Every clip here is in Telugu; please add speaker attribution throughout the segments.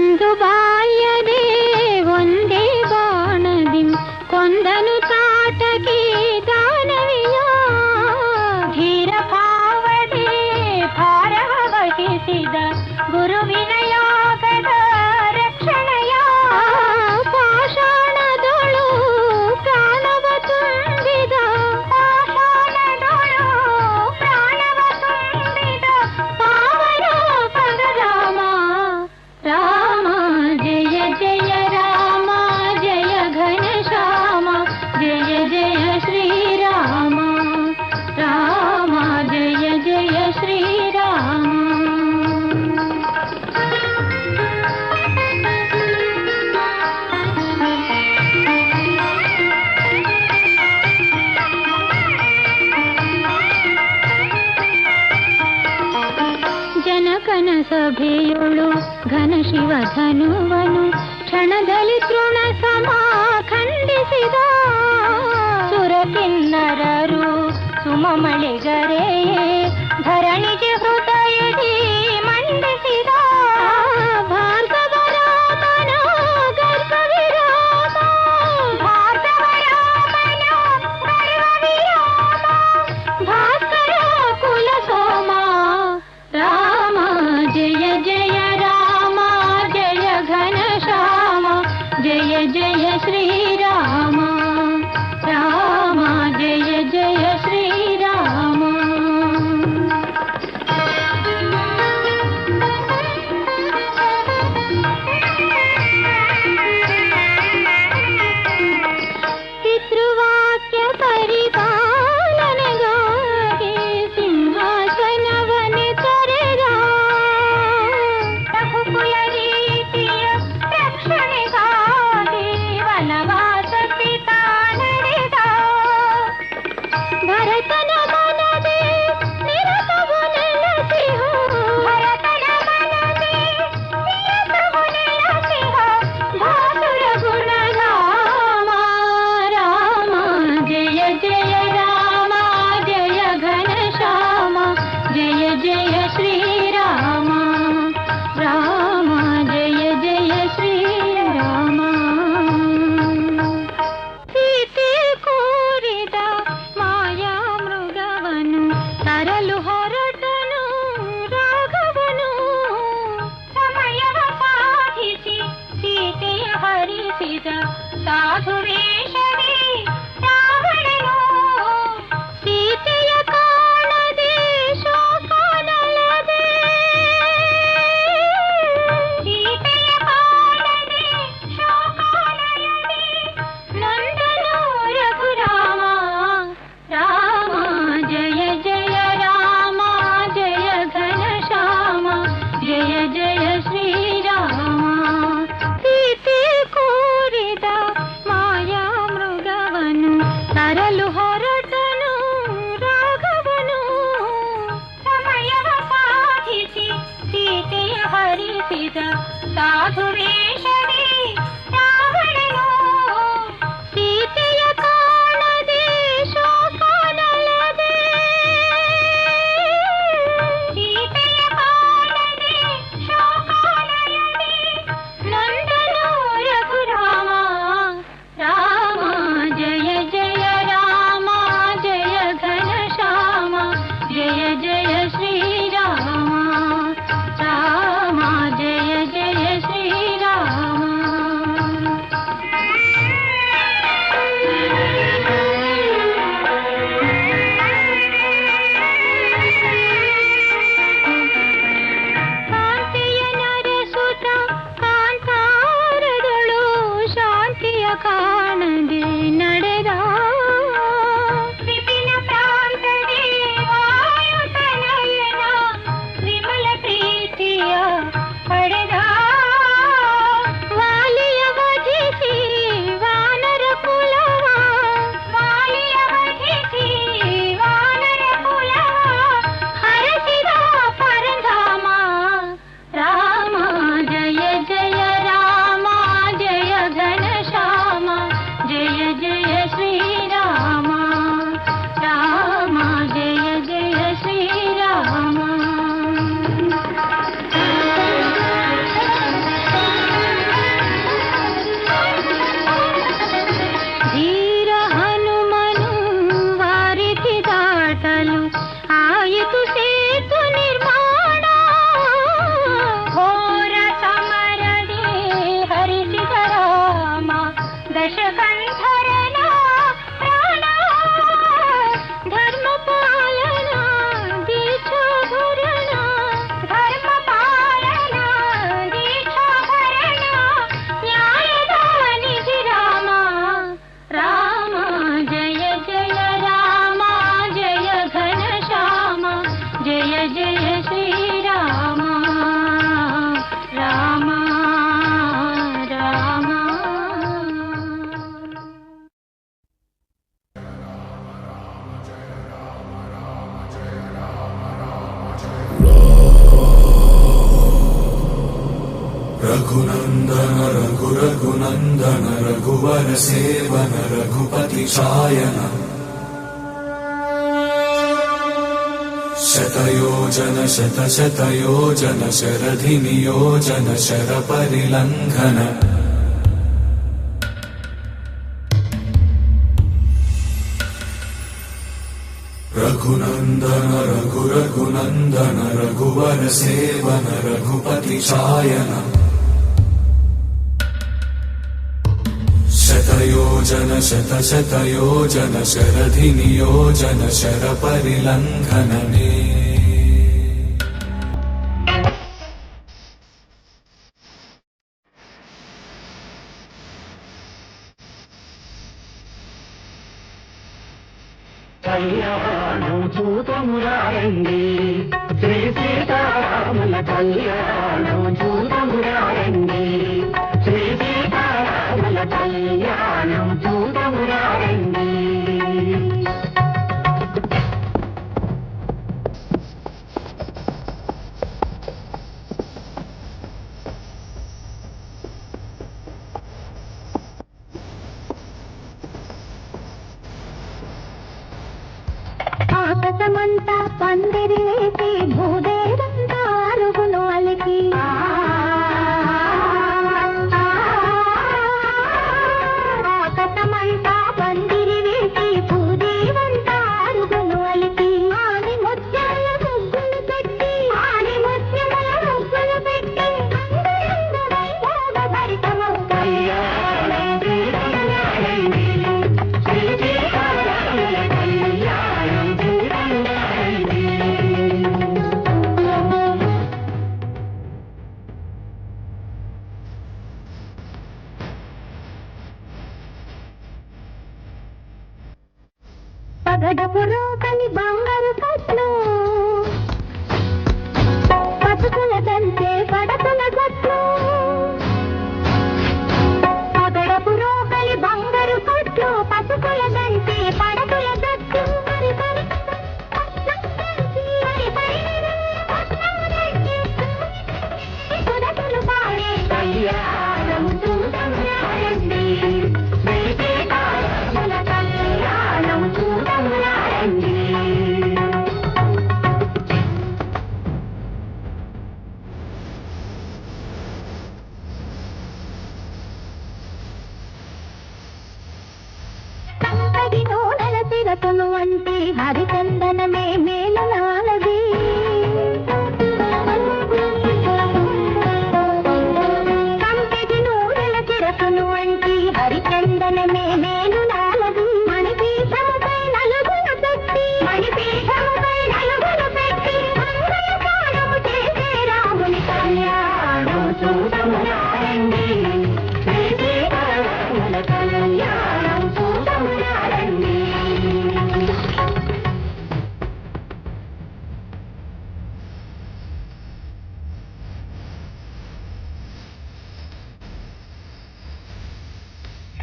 Speaker 1: ಎಂದು ಬಾಯದೆ ಒಂದೇ ಬಾಣದಿ ಕೊಂದನು ತಾಟಕಿ ದಾನವಿಯ ಧೀರ ಭಾವದೆ ಭಾರವ ವಹಿಸಿದ ಗುರುವಿನ ಯಾಗದ ರಕ್ಷಣೆಯ ಪಾಷಾಣದೊಳು ಪ್ರಾಣವ ತುಂಬಿದ ಪಾವನ ಪರರಾಮ ರಾಮ ಜಯ ಜಯ ರಾಮ ಜಯ ಘನಶ್ಯಾಮ ಜಯ ಜಯ ಶ್ರೀರಾಮ ರಾಮ ಜಯ ಜಯ ಶ್ರೀರಾಮ. ಜನಕನ ಸಭೆಯೊಳು ಘನ ಶಿವ ಧನುವನು ಕ್ಷಣದಲ್ಲಿ ತೃಣ ಸಮ ಖಂಡಿಸಿದ ಸುರಕಿನ್ನರರು ಸುಮಮಳೆಗರೆ ಧರಣಿಗೆ ಹೃದಯದಿ ಮಂಡಿಸಿದ ಭಾರ್ಗವ ರಾಮನ ಗರ್ಭ ವಿರಾಮ ಭಾರ್ಗವ ರಾಮನ ಗರ್ಭ ವಿರಾಮ ಭಾಸ್ಕರ ಕುಲ ಸೋಮ ರಾಮ ಜಯ ಜಯ ರಾಮ ಜಯ ಘನಶ್ಯಾಮ ಜಯ ಜಯ ಶ್ರೀರಾಮ ರಾಮ ಜಯ ಜಯ ಶ್ರೀರಾಮ. ಪಿತೃವಾಕ್ಯ ಪರಿಪಾಲನೆಗಾಗಿ ಸಿಂಹಾಸನವನ್ನೇ ತೊರೆದ ರಘುಕುಲ ರೀತಿಯ ರಕ್ಷಣೆಗಾಗಿ ವನವಾಸ ಪಿತಾ ನಡೆದ ಭರತನ ಮನದೆ ನಿರತವು ನೆಲೆಸಿಹ ಭರತನ ಮನದೆ ನಿರತವು ನೆಲೆಸಿಹ ಭಾಸುರ ಗುಣಧಾಮ ರಾಮ ಜಯ ಜಯ ರಾಮ ಜಯ ಘನಶ್ಯಾಮ ಜಯ ಜಯ ಶ್ರೀರಾಮ ರಾಮ ಜಯ ಜಯ ಶ್ರೀರಾಮ. ಸೀತೆ ಕೋರಿದ ಮಾಯಾ ಮೃಗವನು ತರಲು ಹೊರಟನು ರಾಘವನು ಸಮಯವ ಸಾಧಿಸಿ ಸೀತೆಯ ಹರಿಸಿದ ಸಾಧು ವೇಷವೇ ರಾವಣನು ಸೀತೆಯ ಕಾಣದೆ ಶೋಕಾನಲದೆ ಸೀತೆಯ ಕಾಣದೆ ಶೋಕಾನಲದೆ ನಂದನು ರಘುರಾಮ ರಾಮ ಜಯ ಜಯ ರಾಮ ಜಯ ಘನಶ್ಯಾಮ ಜಯ ಜಯ ಶ್ರೀರಾಮ. ಸೀತೆ ಕೋರಿದ ಮಾಯಾ ಮೃಗವನು ತರಲು ಹೊರಟನು ರಾಘವನು ಸಮಯವ ಸಾಧಿಸಿ ಸೀತೆಯ ಹರಿಸಿದ ಸಾಧು ವೇಷವೇ ರಾವಣನು ಸೀತೆಯ ಕಾಣದೆ ಶೋಕಾನಲದೆ ಸೀತೆಯ ಕಾಣದೆ ಶೋಕಾನಲದೆ ನಂದನು ರಘುರಾಮ ರಾಮ ಜಯ ಜಯ ರಾಮ ಜಯ ಘನಶ್ಯಾಮ ಜಯ ಜಯ ಶ್ರೀರಾಮ ರಾಮ ಜಯ ಜಯ ಶ್ರೀರಾಮ.
Speaker 2: రఘునందన రఘురఘునందన రఘువర సేవన రఘుపతి ఛాయన శతయోజన శతశతయోజన శరధి నియోజన శర పరిలంఘన రఘునందన రఘురఘునందన రఘువర సేవన రఘుపతి ఛాయన శతయోజన శతశతయోజన శరధి నియోజన శర పరిలంఘననే
Speaker 3: కళ్యాణం చూతమురారండి శ్రీ సీతారాముల కళ్యాణం చూతమురారండి శ్రీ సీతారాముల కళ్యాణం చూతమురారండి
Speaker 1: ఆకాశమంతా పందిరి వేసి భూదేవంతా అరుగును అలికి ఆకాశమంతా పందిరి వేసి భూదేవంతా అరుగును అలికి ఆని ముత్యాల ముగ్గులు పెట్టి ఆని ముత్యముల ముగ్గులు పెట్టి భరితమౌ
Speaker 3: కళ్యాణం చూతమురారండి శ్రీ సీతారాముల కళ్యాణం చూతమురారండి
Speaker 1: పగడపులో కని బంగారు కట్లు పసుపుల దంతే పడపుల గట్లు పగడపులో కలి బంగారు కట్లు పసుపుల దంతే పడపుల గట్లు సురతులు పాడే
Speaker 3: కళ్యాణం చూతమురారండి శ్రీ సీతారాముల కళ్యాణం చూతమురారండి
Speaker 1: కంపడి నూనెల సిరతులు అంటే హరిచందనమే మేలు నాలది కంపెడి నూనెల సిరతులు అంటే హరిచందనమే మేలు నాలది మణిపీఠముపై నలుగులు పెట్టి మణిపీఠముపై నలుగులు పెట్టి మంగళగానము చేసే రాముని కళ్యాణం
Speaker 3: చూతమురారండి శ్రీ సీతారాముల కళ్యాణం చూతమురారండి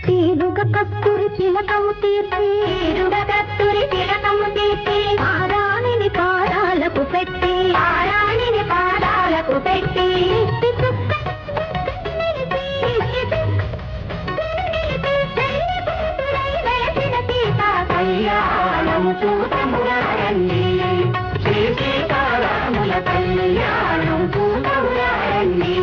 Speaker 1: తీరుగ కత్తురి తిలకము తీర్చి తీరుగ కత్తురి తిలకము తీర్చి పారాణిని పాదాలకు పెట్టి పారాణిని పాదాలకు పెట్టి
Speaker 3: కళ్యాణం చూతమురారండి శ్రీ సీతారాముల కళ్యాణం చూతమురారండి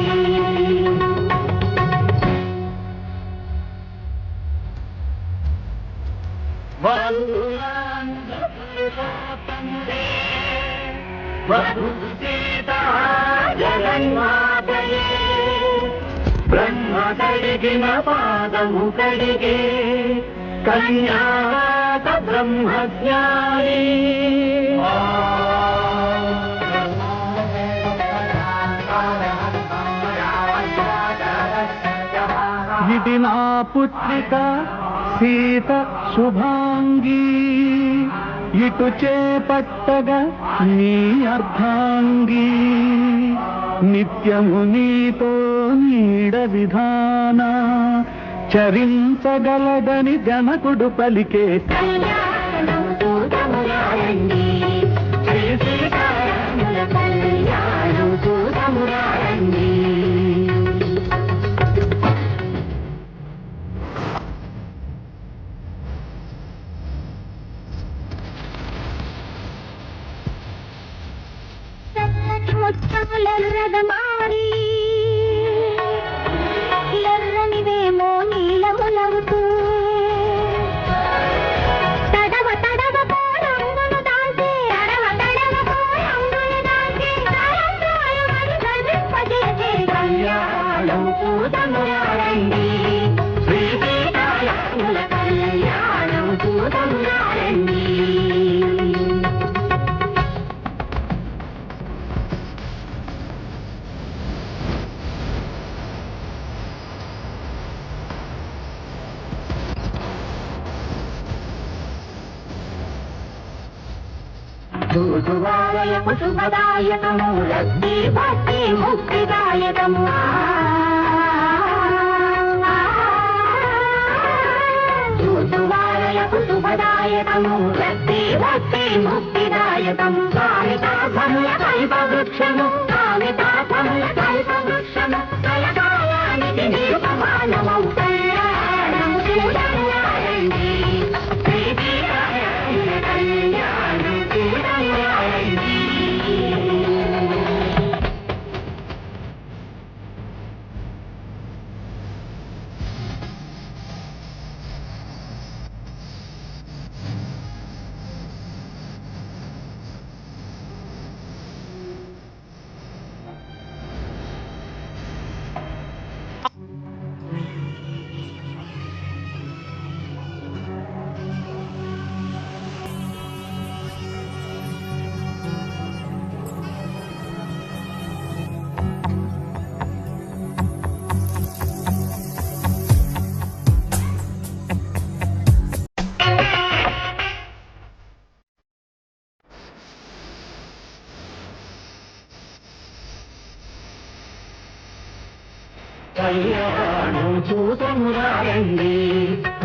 Speaker 3: జగన్మాతయే బ్రహ్మ కడిగిన పాదము కడిగే కన్యాత బ్రహ్మజ్ఞాని ఇది నా పుత్రిక సీత శుభాంగి ఇటు చేపట్టగా నీ అర్ధాంగి నిత్యము నీతో నీడ విధాన చరించగలదని జనకుడు పలికే
Speaker 1: కళ్యాణం చూతమురారండి శ్రీ సీతారాముల కళ్యాణం చూతమురారండి కళ్యాణం చూడమురారండి శ్రీ సీతారాముల కళ్యాణం చూడమురారండి దూదువాలయపు శుభదాయకము రక్తి భక్తి ముక్తిదాయకము దూదువాలయపు శుభదాయకము రక్తి భక్తి ముక్తిదాయకము కామితాభముల కల్పవృక్షము కామితాభముల కల్పవృక్షము కలకాలానికి నిరుపమానమౌ కళ్యాణం చూడమురారండి శ్రీ సీతారాముల కళ్యాణం చూడమురారండి కళ్యాణం చూడమురారండి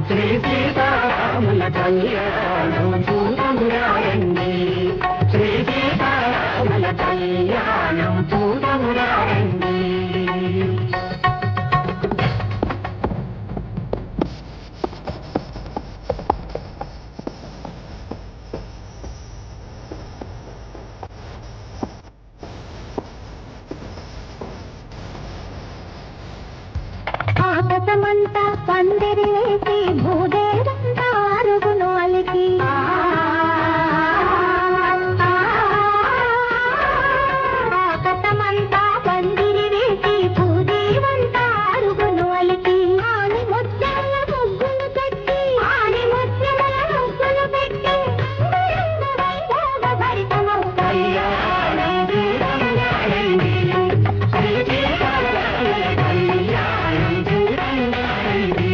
Speaker 1: శ్రీ సీతారాముల కళ్యాణం చూడమురారండి శ్రీ సీతారాముల కళ్యాణం చూడమురారండి ఆకాశమంతా పందిరి వేసి భూదేవంతా అరుగును అలికి ఆకాశమంతా పందిరి వేసి భూదేవంతా అరుగును అలికి ఆని ముత్యాల ముగ్గులు పెట్టి ఆని ముత్యాల ముగ్గులు పెట్టి భరితమౌ కళ్యాణం చూడమురారండి శ్రీ సీతారాముల కళ్యాణం చూడమురారండి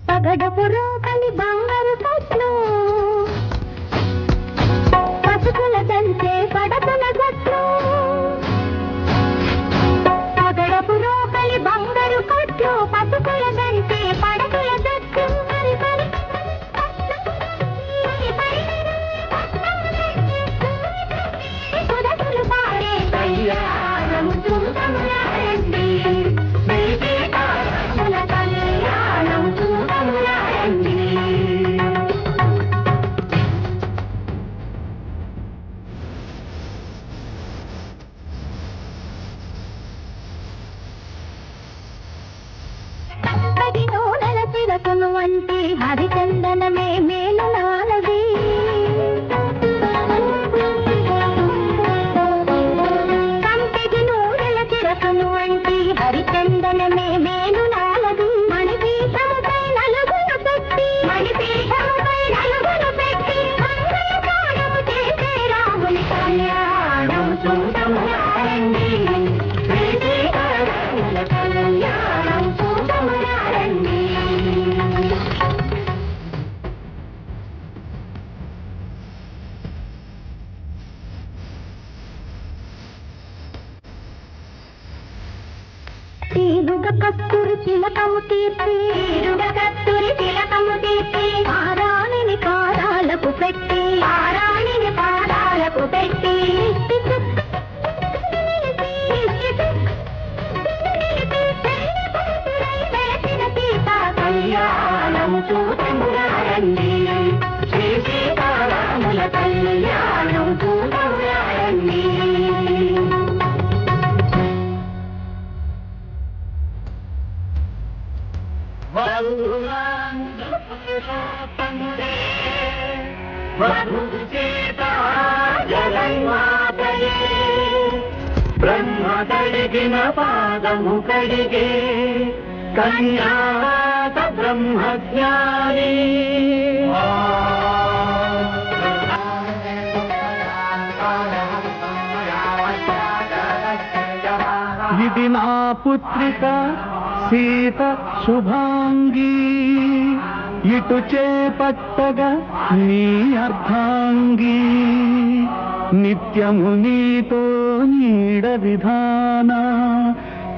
Speaker 1: పగడపురో కలి బంగారు కొట్లు పసుపుల దంచే పడపుల గొట్లు పగడపురో కలి బంగారు కొట్లు పసుపుల దంచే పడపుల గొట్లు మరి మరి సురసులు పాడే కళ్యాణం చూడమురారండి శ్రీ సీతారాముల కళ్యాణం చూడమురారండి చక్కటి నూనెల తిరకును వంటి హరిచందనమే మేలు నాలది కంపెటి నూనెల తిరకును వంటి హరిచందనమే మేలు నాలది మణిపీఠముపై నలుగురు పెట్టి మణిపీఠముపై నలుగురు పెట్టి మంగళగానము చేసే రాముని కళ్యాణం చూడమురారండి శ్రీ సీతారాముల కళ్యాణం చూడమురారండి తీరుగ కస్తూరి తిలకము తీర్చి తీరుగ కస్తూరి తిలకము తీర్చి పారాణిని పాదాలకు పెట్టి పారాణిని పాదాలకు పెట్టి కళ్యాణం చూడమురారండి శ్రీ సీతారాముల కళ్యాణం చూడమురారండి
Speaker 3: వల్లా
Speaker 1: పురుషోత్తముడే వధువు చేత జగన్మాతయే బ్రహ్మ కడిగిన పాదము కడిగే కన్యాత బ్రహ్మజ్ఞాని
Speaker 3: ఇది నా పుత్రిక సీత శుభాంగి ఇటు చేపట్టగా నీ అర్ధాంగి నిత్యము నీతో నీడ విధాన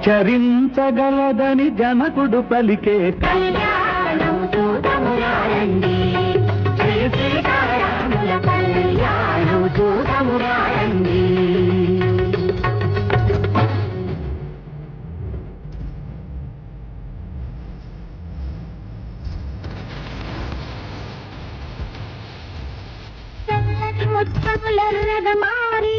Speaker 3: చరించగలదని జనకుడు పలికే
Speaker 1: కళ్యాణం చూడమురారండి శ్రీ సీతారాముల కళ్యాణం చూడమురారండి ముత్తములర్రగ మారి